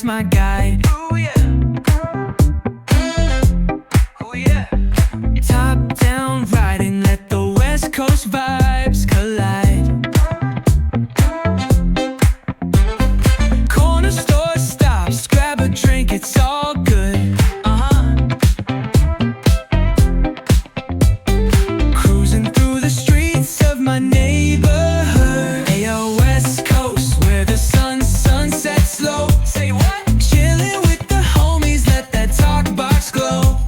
my guide. Ooh yeah. Oh yeah. Top down riding, let the West Coast vibes collide. Corner store stops, grab a drink, it's all good. Cruising through the streets of my neighborhood. Ayo, West Coast, where the sun sets slow. Say what? Chilling with the homies, let that talk box glow.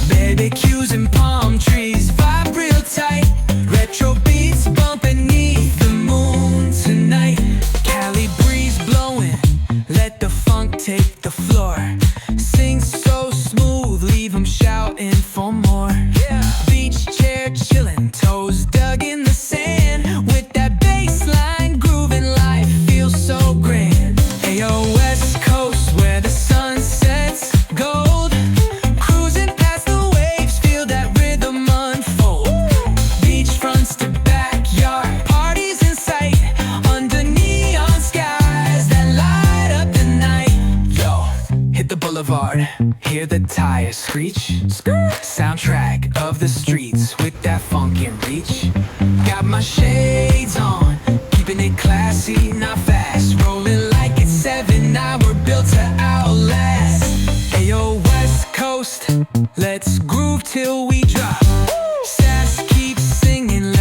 Barbecues and palm trees, vibe real tight. Retro beats bumping beneath the moon tonight. Cali breeze blowing, let the funk take the floor. Sing so smooth, leave 'em shouting for more. Yeah. Beach chair chilling, toes dug in the sand. With that bass line grooving, life feels so grand. Ayo, West Coast, where the sun sets gold. Cruising past the waves, feel that rhythm unfold. Beachfronts to backyard, parties in sight. Under neon skies that light up the night. Yo, hit the boulevard, hear the tires screech. Soundtrack of the streets with that funk and reach. Got my shades on, keeping it classy, not fast. Rolling like it's 7, now we're built to